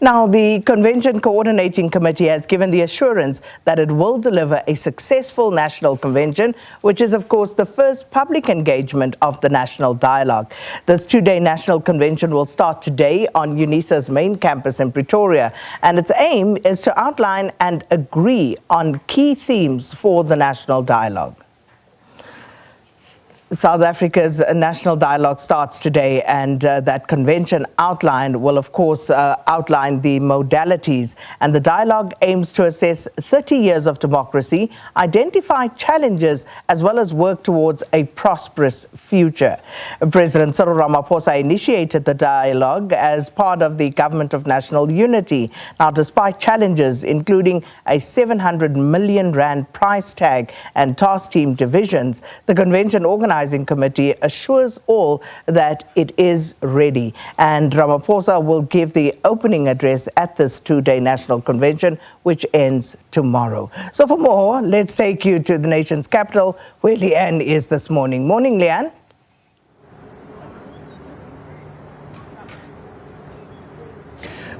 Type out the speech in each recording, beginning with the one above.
Now, the Convention Coordinating Committee has given the assurance that it will deliver a successful national convention, which is, of course, the first public engagement of the national dialogue. This two-day national convention will start today on UNISA's main campus in Pretoria, and its aim is to outline and agree on key themes for the national dialogue. South Africa's national dialogue starts today, and that convention outline will, of course, outline the modalities. And the dialogue aims to assess 30 years of democracy, identify challenges, as well as work towards a prosperous future. President Cyril Ramaphosa initiated the dialogue as part of the Government of National Unity. Now, despite challenges, including a 700 million rand price tag and task team divisions, the convention organizing committee assures all that it is ready. And Ramaphosa will give the opening address at this two-day national convention, which ends tomorrow. So for more, let's take you to the nation's capital, where Leanne is this morning. Morning, Leanne.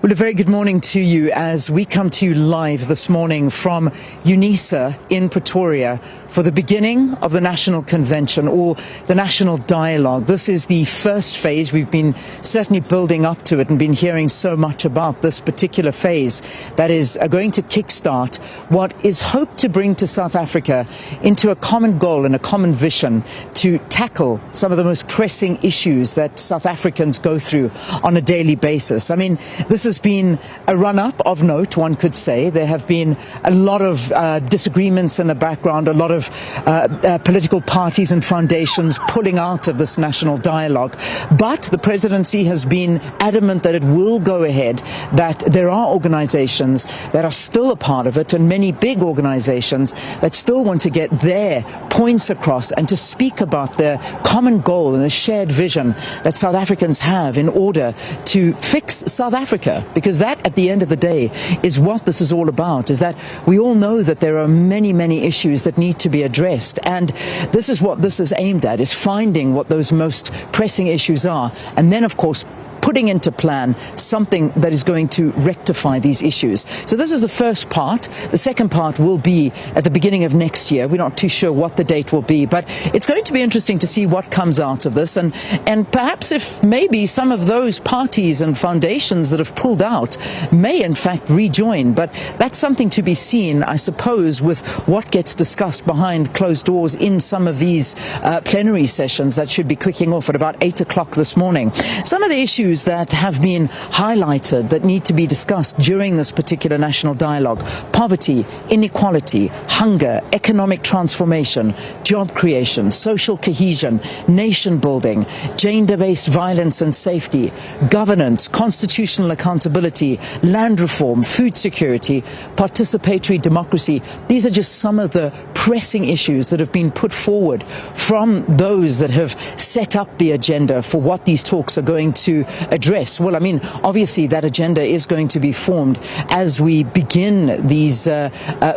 Well, a very good morning to you as we come to you live this morning from UNISA in Pretoria for the beginning of the National Convention, or the National Dialogue. This is the first phase. We've been certainly building up to it and been hearing so much about this particular phase that is going to kickstart what is hoped to bring to South Africa into a common goal and a common vision to tackle some of the most pressing issues that South Africans go through on a daily basis. I mean, this has been a run-up of note, one could say. There have been a lot of disagreements in the background, a lot of political parties and foundations pulling out of this national dialogue. But the presidency has been adamant that it will go ahead, that there are organizations that are still a part of it, and many big organizations that still want to get their points across and to speak about their common goal and the shared vision that South Africans have in order to fix South Africa. Because that, at the end of the day, is what this is all about, is that we all know that there are many, many issues that need to be addressed. And this is what this is aimed at, is finding what those most pressing issues are. And then, of course, putting into plan something that is going to rectify these issues. So this is the first part. The second part will be at the beginning of next year. We're not too sure what the date will be, but it's going to be interesting to see what comes out of this, and perhaps if maybe some of those parties and foundations that have pulled out may in fact rejoin. But that's something to be seen, I suppose, with what gets discussed behind closed doors in some of these plenary sessions that should be kicking off at about 8 o'clock this morning. Some of the issues that have been highlighted that need to be discussed during this particular national dialogue: poverty, inequality, hunger, economic transformation, job creation, social cohesion, nation building, gender-based violence and safety, governance, constitutional accountability, land reform, food security, participatory democracy. These are just some of the pressing issues that have been put forward from those that have set up the agenda for what these talks are going to address. Well, I mean, obviously that agenda is going to be formed as we begin these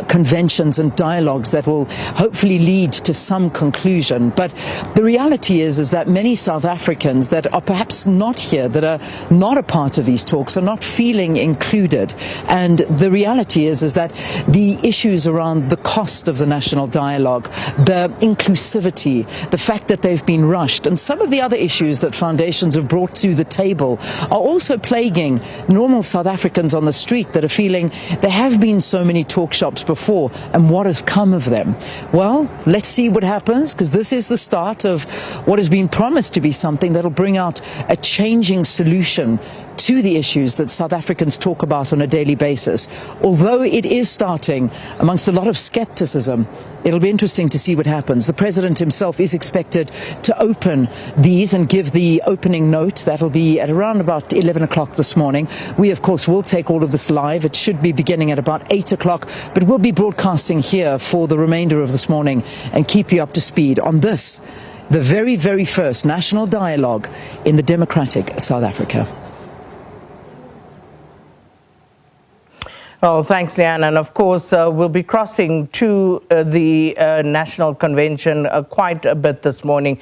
conventions and dialogues that will hopefully lead to some conclusion. But the reality is that many South Africans that are perhaps not here, that are not a part of these talks, are not feeling included. And the reality is that the issues around the cost of the national dialogue, the inclusivity, the fact that they've been rushed, and some of the other issues that foundations have brought to the table are also plaguing normal South Africans on the street that are feeling there have been so many talk shops before, and what has come of them? Well, let's see what happens, because this is the start of what has been promised to be something that will bring out a changing solution to the issues that South Africans talk about on a daily basis. Although it is starting amongst a lot of skepticism, it'll be interesting to see what happens. The president himself is expected to open these and give the opening note. That'll be at around about 11 o'clock this morning. We, of course, will take all of this live. It should be beginning at about 8 o'clock, but we'll be broadcasting here for the remainder of this morning and keep you up to speed on this, the very, very first national dialogue in the democratic South Africa. Oh, thanks, Leanne. And of course, we'll be crossing to the National Convention quite a bit this morning.